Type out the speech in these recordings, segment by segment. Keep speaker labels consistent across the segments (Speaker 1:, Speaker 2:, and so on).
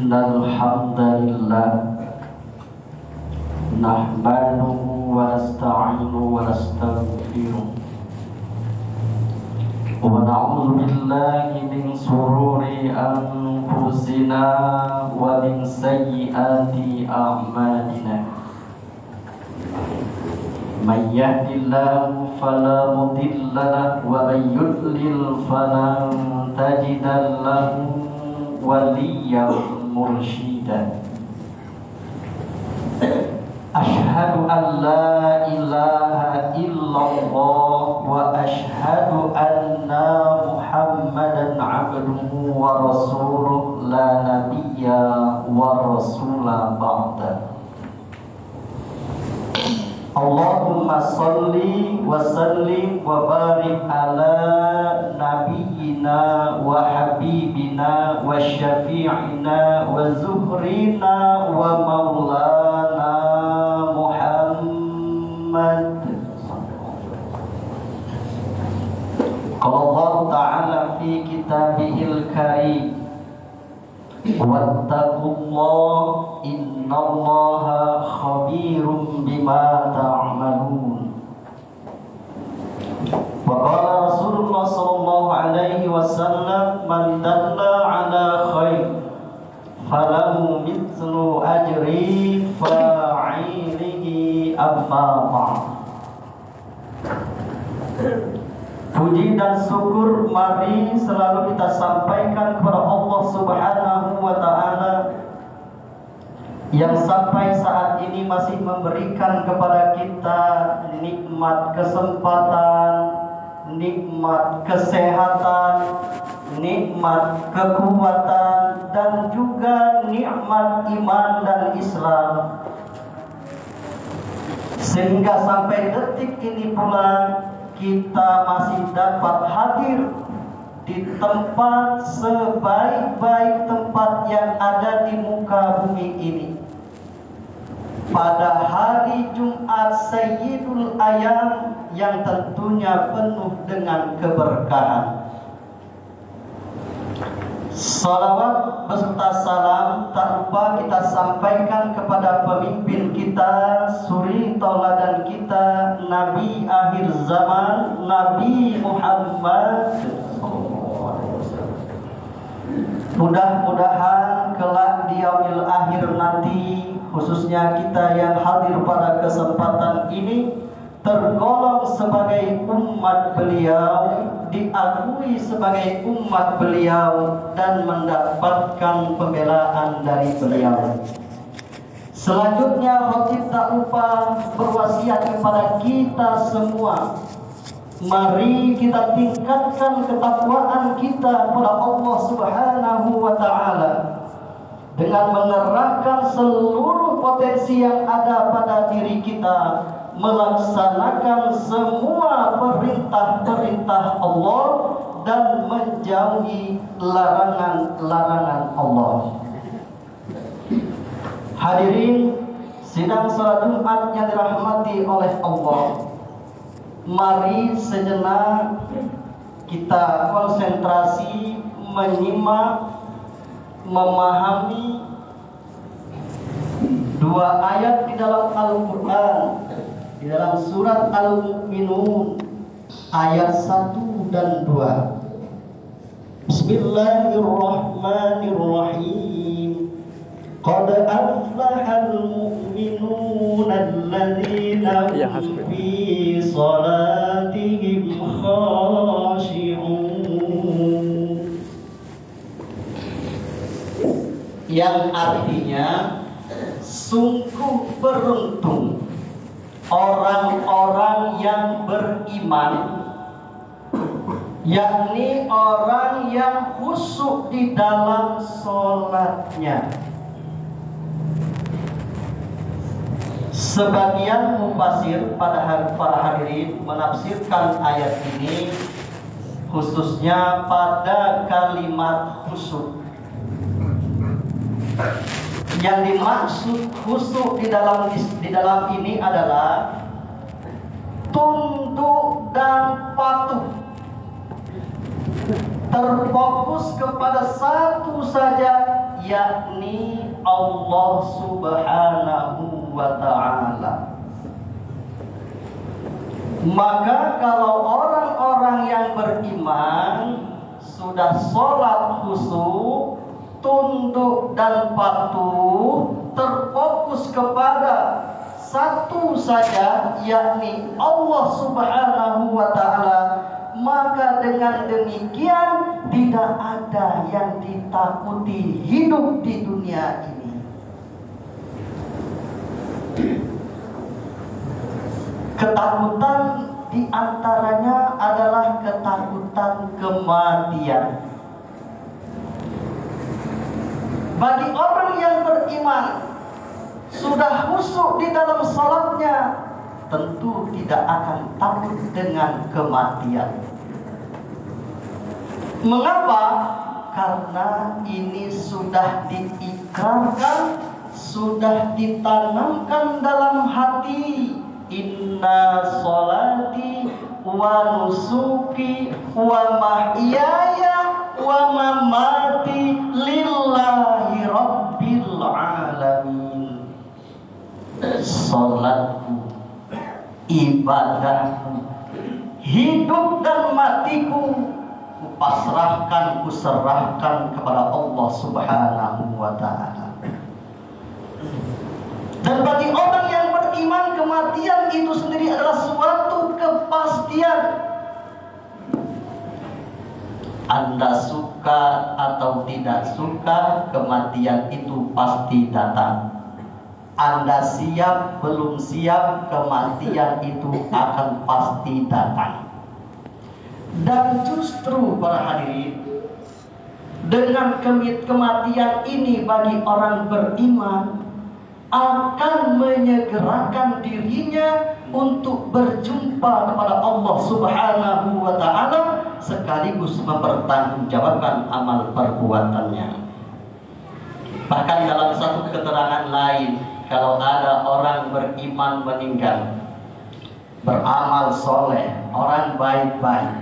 Speaker 1: Innal hamdalillah nahmaduhu wa nasta'inuhu wa nastaghfiruh wa na'udzu billahi min shururi anfusina wa min sayyiati a'malina. Man yahdihillahu fala mudilla lahu wa man yudlil falan tajida lahu waliyyan mursyida. Ashhadu an la ilaha illallah wa ashhadu anna Muhammadan abduhu wa rasuluh la nabiyya wa rasula ba'da. Allahumma salli wa sallim wa barik ala nabiyyina wa habibina wa syafi'ina wa zuhrina wa maulana Muhammad. Qala Allah Ta'ala fi kitabihil karim, wattaqullah innallaha khabirum bima ta'malun. Wa qala Rasulullah sallallahu alaihi wasallam, man dalla ala khair falahu mithlu ajri fa'ilihi amma ba'd. Puji dan syukur mari selalu kita sampaikan kepada Allah Subhanahu wa Ta'ala yang sampai saat ini masih memberikan kepada kita nikmat kesempatan, nikmat kesehatan, nikmat kekuatan, dan juga nikmat iman dan Islam, sehingga sampai detik ini pula kita masih dapat hadir di tempat sebaik-baik tempat yang ada di muka bumi ini pada hari Jumat Sayyidul Ayam yang tentunya penuh dengan keberkahan. Salawat beserta salam tak lupa kita sampaikan kepada pemimpin kita, suri tauladan kita, Nabi akhir zaman, Nabi Muhammad. Mudah-mudahan kelak di yaumil akhir nanti, khususnya kita yang hadir pada kesempatan ini, tergolong sebagai umat beliau, diakui sebagai umat beliau, dan mendapatkan pembelaan dari beliau. Selanjutnya khatib tak lupa berwasiat kepada kita semua, mari kita tingkatkan ketakwaan kita kepada Allah Subhanahu wa Ta'ala dengan mengerahkan seluruh potensi yang ada pada diri kita, melaksanakan semua perintah-perintah Allah dan menjauhi larangan-larangan Allah. Hadirin sidang salat Jumat yang dirahmati oleh Allah, mari sejenak kita konsentrasi menyimak, memahami dua ayat di dalam Al-Quran, di dalam surat Al-Mu'minun ayat 1 dan 2. Bismillahirrahmanirrahim. Qad aflahal mu'minuna alladzina hum fi salatihim khashi'un. Yang artinya, sungguh beruntung orang-orang yang beriman, yakni orang yang khusyuk di dalam sholatnya. Sebagian mufasir para hadirin menafsirkan ayat ini khususnya pada kalimat khusyuk. Yang dimaksud khusyuk di dalam ini adalah tunduk dan patuh, terfokus kepada satu saja yakni Allah Subhanahu wa ta'ala. Maka kalau orang-orang yang beriman sudah sholat khusyuk, tunduk dan patuh, terfokus kepada satu saja, yakni Allah Subhanahu wa ta'ala, maka dengan demikian tidak ada yang ditakuti hidup di dunia ini. Ketakutan diantaranya adalah ketakutan kematian. Bagi orang yang beriman sudah khusyuk di dalam salatnya, tentu tidak akan takut dengan kematian. Mengapa? Karena ini sudah diikrarkan, sudah ditanamkan dalam hati. Inna sholati wa nusuki wa mahyaya wa mamati lillahi rabbil alamin. Salatku, ibadahku, hidup dan matiku, kupasrahkan, kuserahkan kepada Allah Subhanahu wa ta'ala. Dan bagi orang yang beriman, kematian itu sendiri adalah suatu kepastian. Anda suka atau tidak suka, kematian itu pasti datang. Anda siap belum siap, kematian itu akan pasti datang. Dan justru para hadirin, dengan kematian ini bagi orang beriman akan menyegerakan dirinya untuk berjumpa kepada Allah Subhanahu wa ta'ala, sekaligus mempertanggungjawabkan amal perbuatannya. Bahkan dalam satu keterangan lain, kalau ada orang beriman meninggal, beramal soleh, orang baik-baik,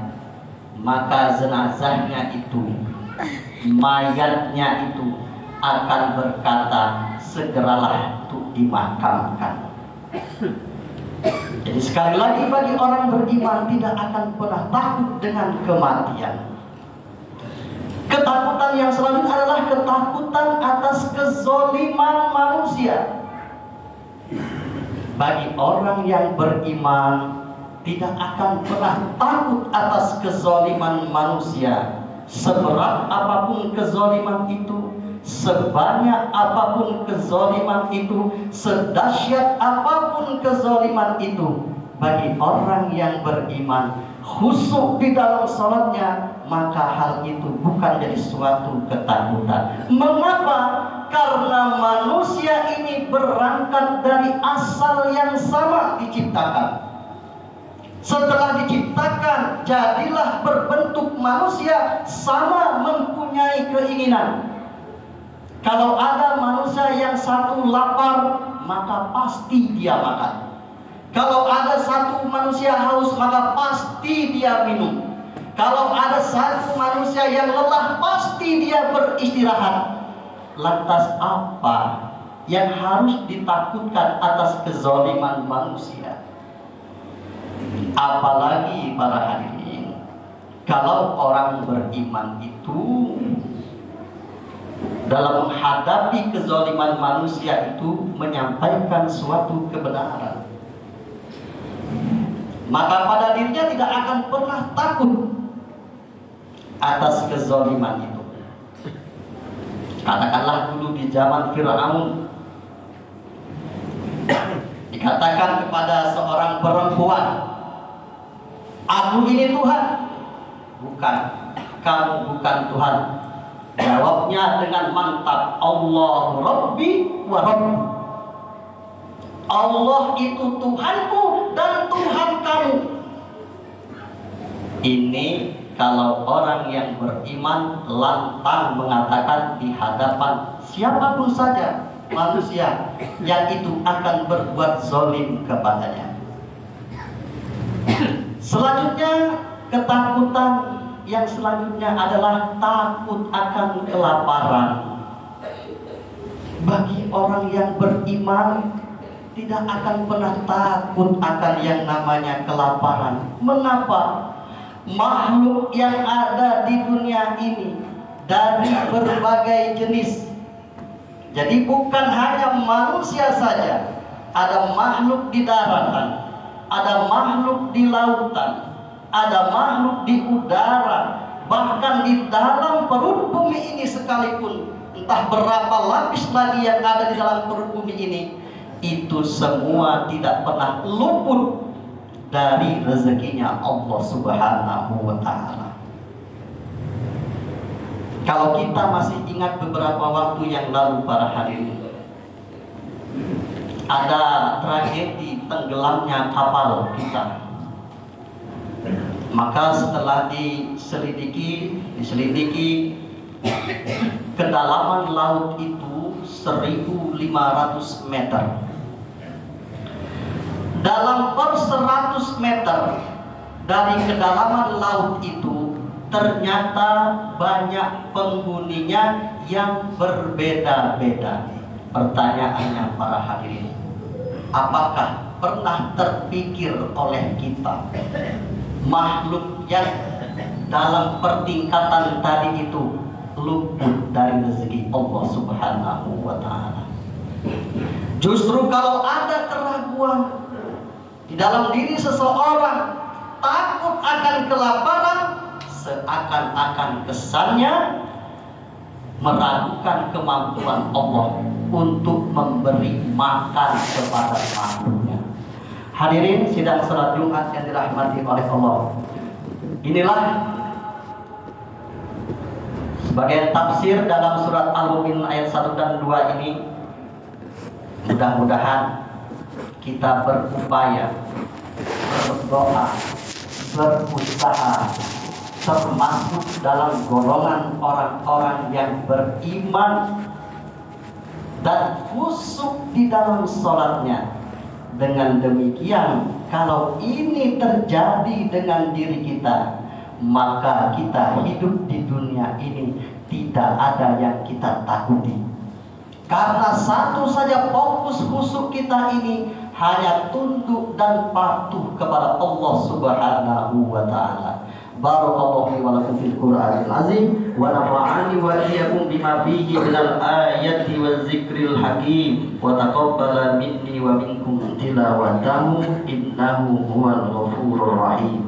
Speaker 1: maka jenazahnya itu, mayatnya itu akan berkata, segeralah untuk dimakamkan. Jadi sekali lagi, bagi orang beriman tidak akan pernah takut dengan kematian. Ketakutan yang selanjutnya adalah ketakutan atas kezoliman manusia. Bagi orang yang beriman tidak akan pernah takut atas kezoliman manusia. Seberat apapun kezoliman itu, sebanyak apapun kezoliman itu, sedahsyat apapun kezoliman itu, bagi orang yang beriman khusyuk di dalam salatnya, maka hal itu bukan jadi suatu ketakutan. Mengapa? Karena manusia ini berangkat dari asal yang sama diciptakan. Setelah diciptakan, jadilah berbentuk manusia, sama mempunyai keinginan. Kalau ada manusia yang satu lapar, maka pasti dia makan. Kalau ada satu manusia haus, maka pasti dia minum. Kalau ada satu manusia yang lelah, pasti dia beristirahat. Lantas apa yang harus ditakutkan atas kezaliman manusia? Apalagi para hadirin, kalau orang beriman itu dalam menghadapi kezaliman manusia itu menyampaikan suatu kebenaran, maka pada dirinya tidak akan pernah takut atas kezaliman itu. Katakanlah dulu di zaman Fir'aun, dikatakan kepada seorang perempuan, "Aku ini Tuhan." "Bukan, kamu bukan Tuhan." Jawabnya dengan mantap, "Allah Rabbi wa Rabbi." Allah itu Tuhanku dan Tuhan kamu. Ini kalau orang yang beriman lantang mengatakan di hadapan siapapun saja manusia yang itu akan berbuat zalim kepadanya. Selanjutnya, ketakutan yang selanjutnya adalah takut akan kelaparan. Bagi orang yang beriman tidak akan pernah takut akan yang namanya kelaparan. Mengapa? Makhluk yang ada di dunia ini dari berbagai jenis. Jadi bukan hanya manusia saja, ada makhluk di daratan, ada makhluk di lautan, ada makhluk di udara, bahkan di dalam perut bumi ini sekalipun, entah berapa lapis lagi yang ada di dalam perut bumi ini, itu semua tidak pernah luput dari rezekinya Allah Subhanahu wa Ta'ala. Kalau kita masih ingat beberapa waktu yang lalu para hadirin, ada tragedi tenggelamnya kapal kita. Maka setelah diselidiki, kedalaman laut itu 1.500 meter. Dalam per 100 meter dari kedalaman laut itu ternyata banyak penghuninya yang berbeda-beda. Pertanyaannya para hadirin, apakah pernah terpikir oleh kita makhluk yang dalam pertingkatan tadi itu luput dari rezeki Allah Subhanahu wa Ta'ala? Justru kalau ada keraguan di dalam diri seseorang, takut akan kelaparan, seakan-akan kesannya meragukan kemampuan Allah untuk memberi makan kepada makhluknya. Hadirin sidang salat Jumat yang dirahmati oleh Allah, inilah sebagai tafsir dalam surat Al-Mu'min ayat 1 dan 2 ini. Mudah-mudahan kita berupaya, berdoa, berusaha termasuk dalam golongan orang-orang yang beriman dan khusyuk di dalam sholatnya. Dengan demikian, kalau ini terjadi dengan diri kita, maka kita hidup di dunia ini tidak ada yang kita takuti. Karena satu saja fokus khusyuk kita ini hanya tunduk dan patuh kepada Allah Subhanahu wa Ta'ala. Barakallahu li wa lakum fil Qur'anil azim wa nafa'ani wa iyyakum bima fihi minal ayati waz zikril hakim wa taqabbala minni wa minkum tilawatahu innahu huwal ghafurur rahim.